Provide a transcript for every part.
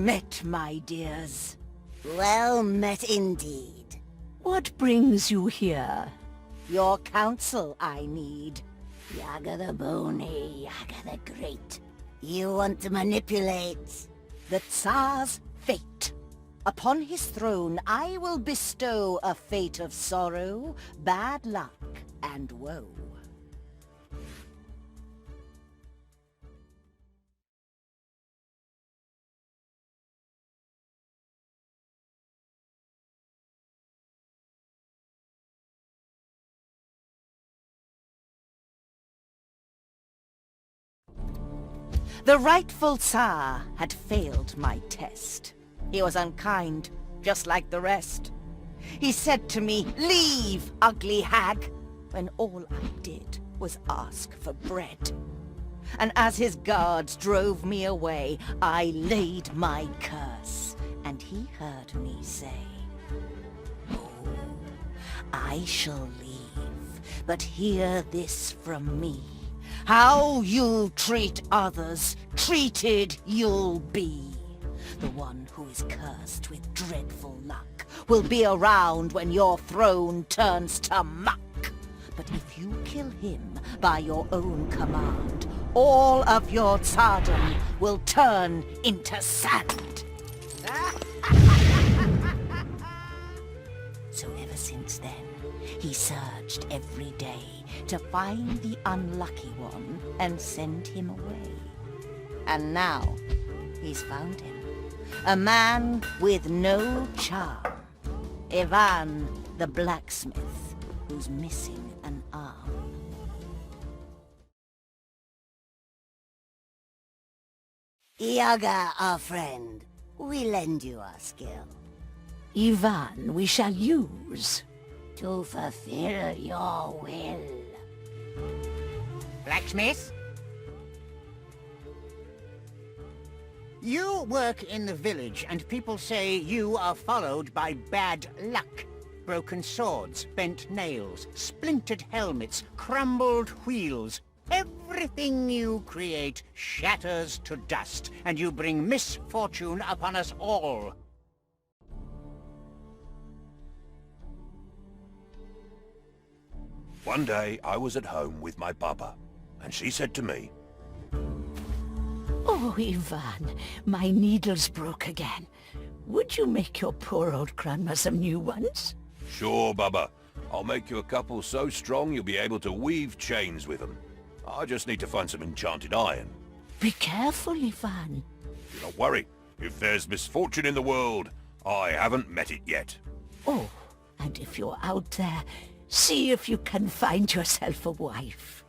met, my dears. Well met indeed. What brings you here? Your counsel I need. Yaga the Bony, Yaga the Great. You want to manipulate The Tsar's fate. Upon his throne I will bestow a fate of sorrow, bad luck, and woe. The rightful Tsar had failed my test. He was unkind, just like the rest. He said to me, "Leave, ugly hag," when all I did was ask for bread. And as his guards drove me away, I laid my curse, and he heard me say, "Oh, I shall leave, but hear this from me. How you'll treat others, treated you'll be. The one who is cursed with dreadful luck will be around when your throne turns to muck. But if you kill him by your own command, all of your tsardom will turn into sand." So ever since then, he searched every day to find the unlucky one and send him away. And now, he's found him. A man with no charm. Ivan the blacksmith, who's missing an arm. Yaga, our friend, we lend you our skill. Ivan we shall use. To fulfill your will. Blacksmith? You work in the village, and people say you are followed by bad luck. Broken swords, bent nails, splintered helmets, crumbled wheels. Everything you create shatters to dust, and you bring misfortune upon us all. One day, I was at home with my baba, and she said to me, Oh, Ivan, my needle's broke again. Would you make your poor old grandma some new ones? "Sure, baba. I'll make you a couple so strong you'll be able to weave chains with them. I just need to find some enchanted iron." Be careful, Ivan. Do not worry. If there's misfortune in the world, I haven't met it yet. Oh, and if you're out there, see if you can find yourself a wife.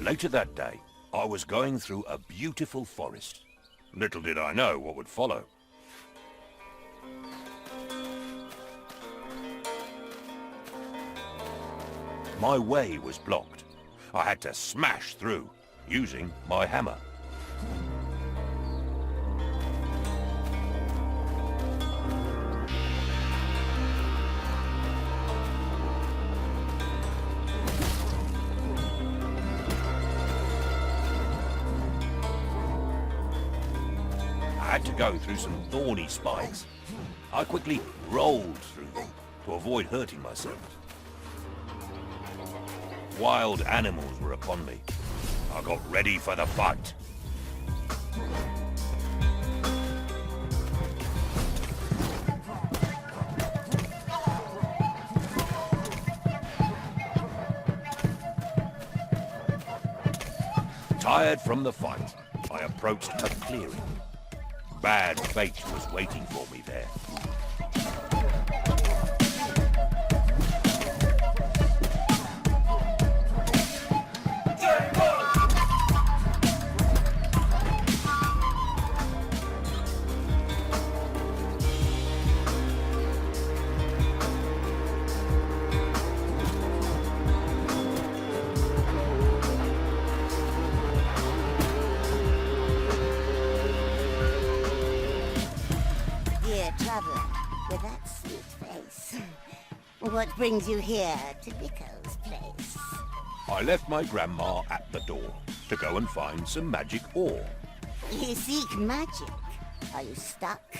Later that day, I was going through a beautiful forest. Little did I know what would follow. My way was blocked. I had to smash through, using my hammer. I had to go through some thorny spikes. I quickly rolled through them to avoid hurting myself. Wild animals were upon me. I got ready for the fight. Tired from the fight, I approached a clearing. Bad fate was waiting for me there. Traveler, with that sweet face. What brings you here to Bicko's place? I left my grandma at the door to go and find some magic ore. You seek magic. Are you stuck?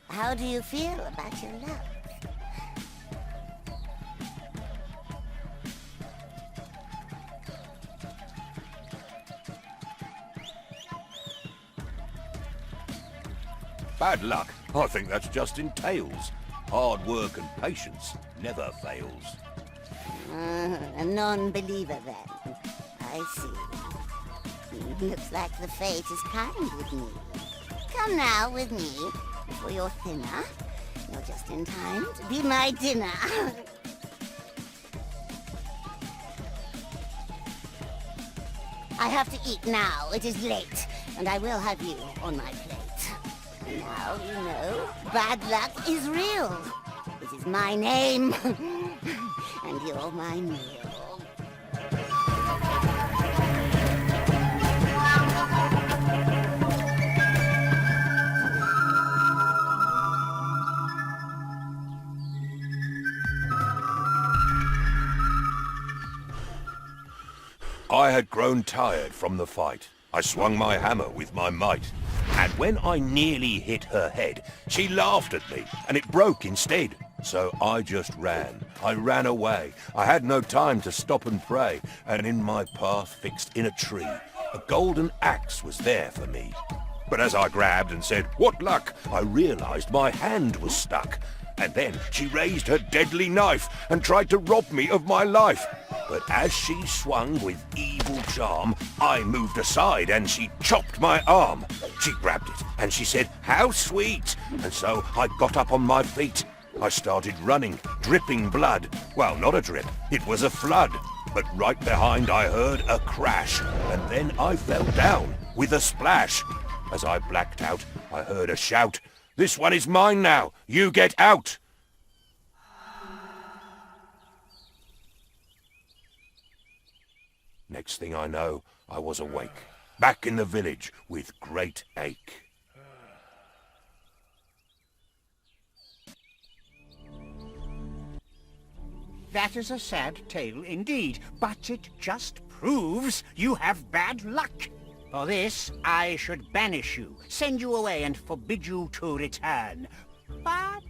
How do you feel about your luck? Bad luck? I think that's just in tales. Hard work and patience never fails. A non-believer then. I see. Looks like the fate is kind with me. Come now with me, before you're thinner. You're just in time to be my dinner. I have to eat now. It is late, and I will have you on my plate. Now you know, bad luck is real. It is my name, and you're my meal. I had grown tired from the fight. I swung my hammer with my might. And when I nearly hit her head, she laughed at me, and it broke instead. So I just ran. I ran away. I had no time to stop and pray, and in my path fixed in a tree, a golden axe was there for me. But as I grabbed and said, "What luck?" I realized my hand was stuck. And then she raised her deadly knife and tried to rob me of my life. But as she swung with evil charm, I moved aside and she chopped my arm. She grabbed it and she said, "How sweet!" And so I got up on my feet. I started running, dripping blood. Well, not a drip, it was a flood. But right behind I heard a crash, and then I fell down with a splash. As I blacked out, I heard a shout, "This one is mine now, you get out!" Next thing I know, I was awake, back in the village with great ache. That is a sad tale indeed, but it just proves you have bad luck. For this, I should banish you, send you away, and forbid you to return. But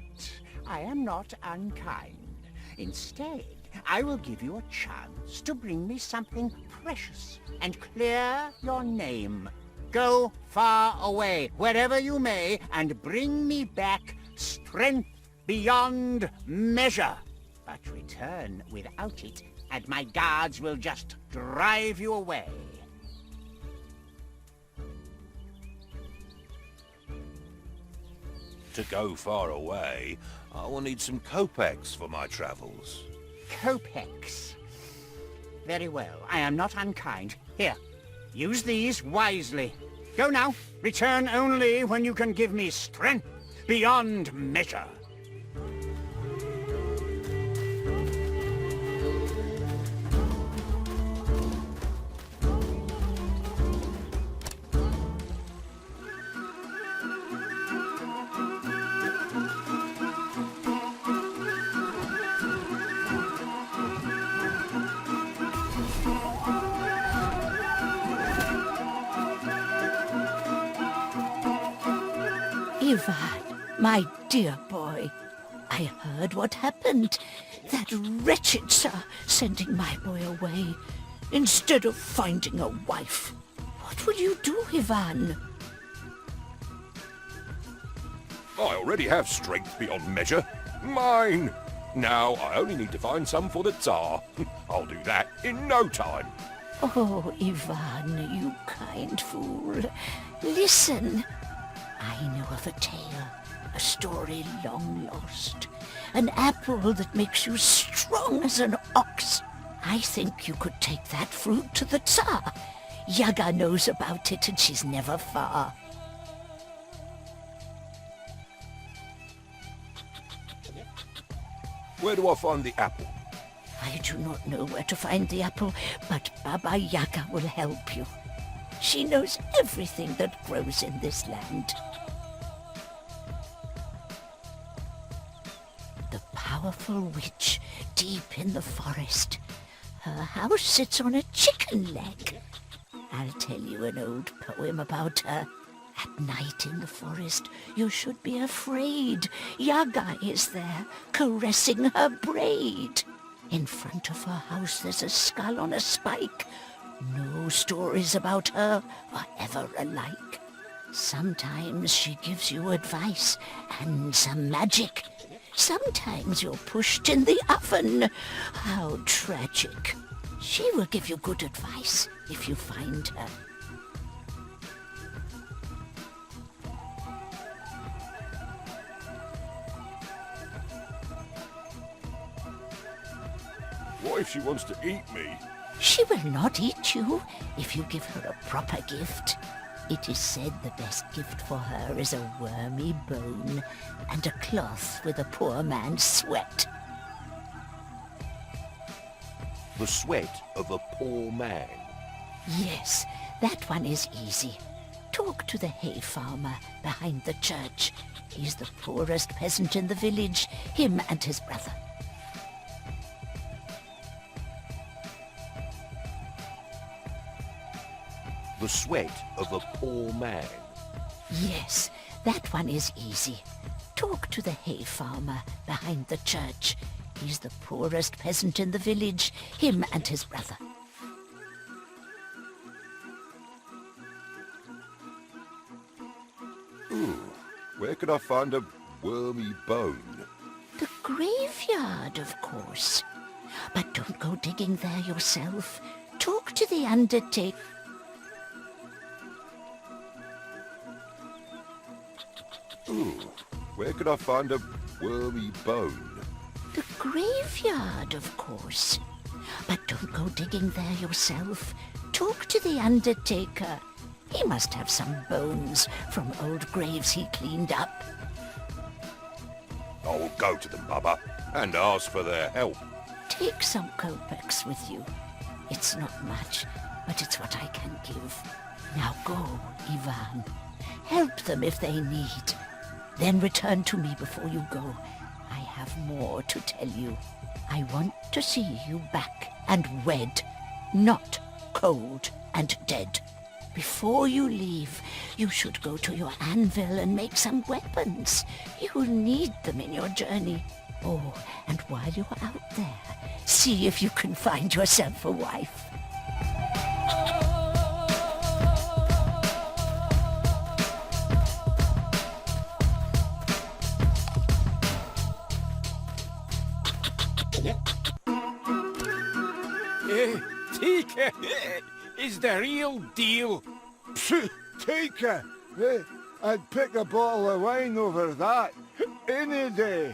I am not unkind. Instead, I will give you a chance to bring me something precious and clear your name. Go far away, wherever you may, and bring me back strength beyond measure. But return without it, and my guards will just drive you away. To go far away, I will need some kopecks for my travels. Kopecks. Very well, I am not unkind. Here, use these wisely. Go now. Return only when you can give me strength beyond measure. Ivan, my dear boy, I heard what happened. That wretched sir sending my boy away. instead of finding a wife. What will you do, Ivan? I already have strength beyond measure. Mine! Now I only need to find some for the Tsar. I'll do that in no time. Oh, Ivan, you kind fool. Listen. I know of a tale, a story long lost. An apple that makes you strong as an ox. I think you could take that fruit to the Tsar. Yaga knows about it and she's never far. Where do I find the apple? I do not know where to find the apple, but Baba Yaga will help you. She knows everything that grows in this land. The powerful witch deep in the forest. Her house sits on a chicken leg. I'll tell you an old poem about her. At night in the forest, you should be afraid. Yaga is there, caressing her braid. In front of her house there's a skull on a spike. No stories about her are ever alike. Sometimes she gives you advice and some magic. Sometimes you're pushed in the oven. How tragic. She will give you good advice if you find her. What if she wants to eat me? She will not eat you if you give her a proper gift. It is said the best gift for her is a wormy bone and a cloth with a poor man's sweat. The sweat of a poor man. Yes, that one is easy. Talk to the hay farmer behind the church. He's the poorest peasant in the village, him and his brother. The sweat of a poor man. Yes, that one is easy. Talk to the hay farmer behind the church. He's the poorest peasant in the village, him and his brother. Ooh, where could I find a wormy bone? The graveyard, of course. But don't go digging there yourself. Talk to the undertaker. Ooh, where could I find a wormy bone? The graveyard, of course. But don't go digging there yourself. Talk to the undertaker. He must have some bones from old graves he cleaned up. I will go to them, Baba, and ask for their help. Take some kopecks with you. It's not much, but it's what I can give. Now go, Ivan. Help them if they need. Then return to me before you go. I have more to tell you. I want to see you back and wed, not cold and dead. Before you leave, you should go to your anvil and make some weapons. You will need them in your journey. Oh, and while you're out there, see if you can find yourself a wife. Tika is the real deal. Phew, Tika! I'd pick a bottle of wine over that any day.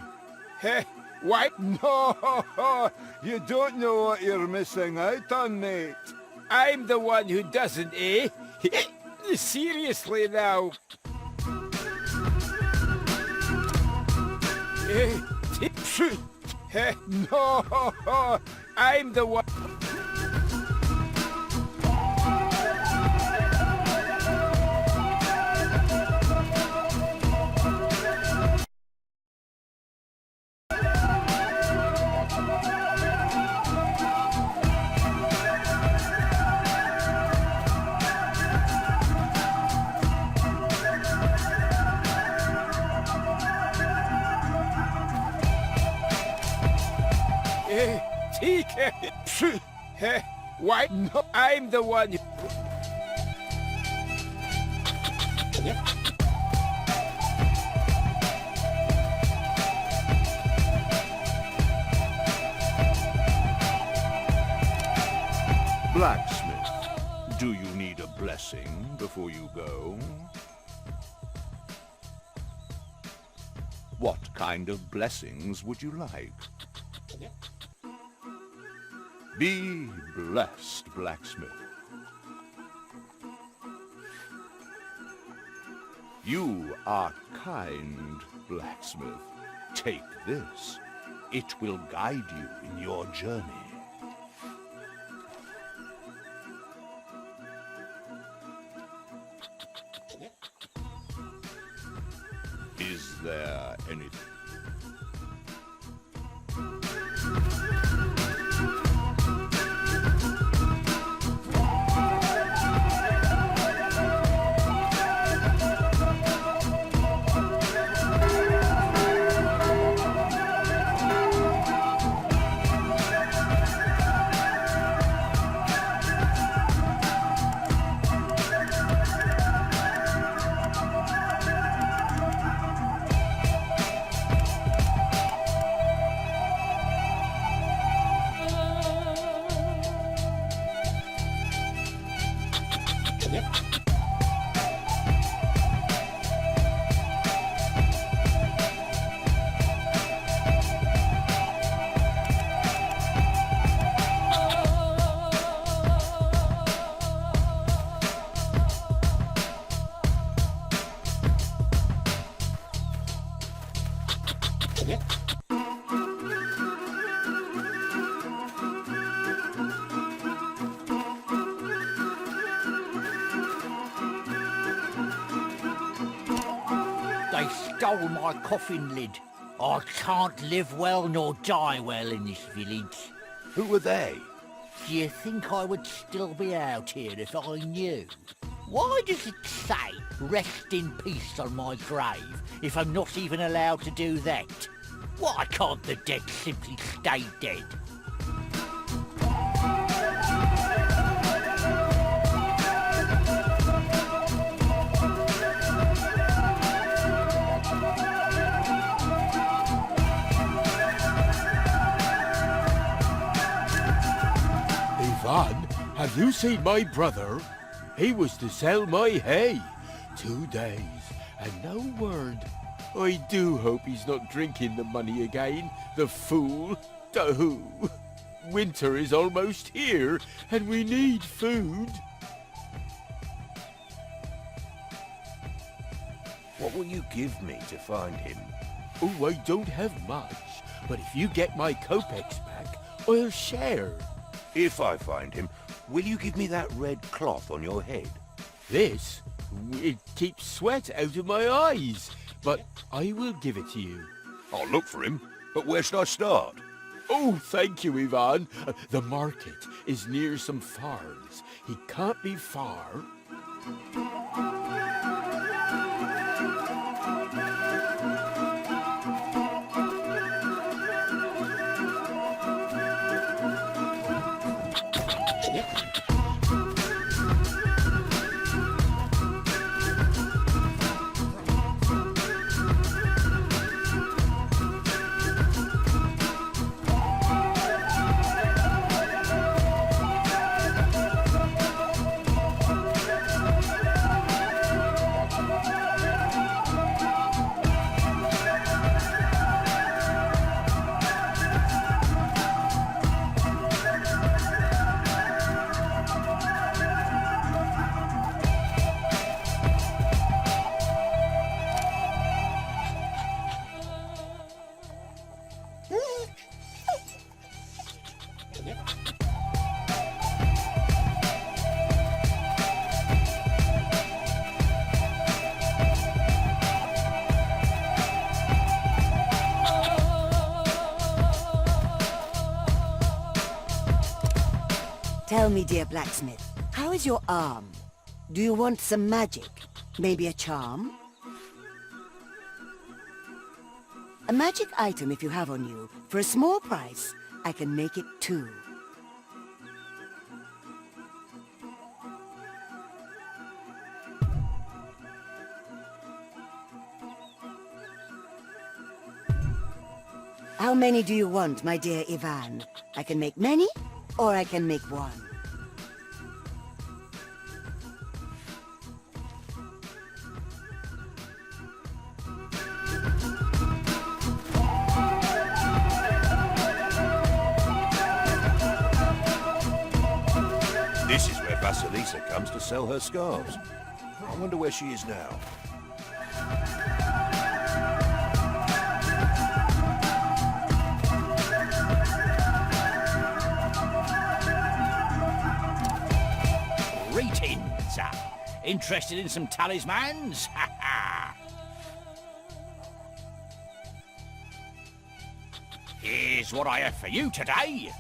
Why? No, you don't know what you're missing out on, mate. I'm the one who doesn't, eh? Seriously now. Phew, No, I'm the one. Tika. phew. Why? No, I'm the one who... Blacksmith, do you need a blessing before you go? What kind of blessings would you like? Be blessed, blacksmith. You are kind, blacksmith. Take this. It will guide you in your journey. Is there anything? They stole my coffin lid. I can't live well nor die well in this village. Who were they? Do you think I would still be out here if I knew? Why does it say rest in peace on my grave if I'm not even allowed to do that? Why can't the dead simply stay dead? Ivan, have you seen my brother? He was to sell my hay. 2 days, and no word. I do hope he's not drinking the money again, the fool. Oh, winter is almost here, and we need food. What will you give me to find him? Oh, I don't have much, but if you get my kopecks back, I'll share. If I find him, will you give me that red cloth on your head? This? It keeps sweat out of my eyes, but I will give it to you. I'll look for him, but where should I start? Oh, thank you, Ivan. The market is near some farms. He can't be far. Tell me, dear blacksmith, how is your arm? Do you want some magic? Maybe a charm? A magic item if you have on you. For a small price, I can make it too. How many do you want, my dear Ivan? I can make many, or I can make one. This is where Vasilisa comes to sell her scarves. I wonder where she is now. Greetings. Interested in some talismans? Ha ha! Here's what I have for you today.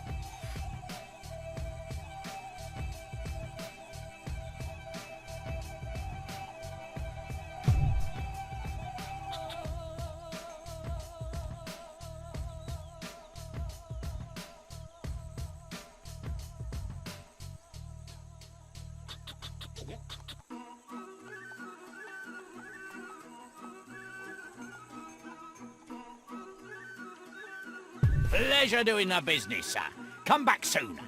Pleasure doing the business, sir. Come back soon.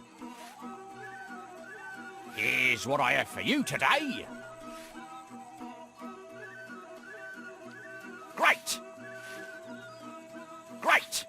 Here's what I have for you today. Great! Great!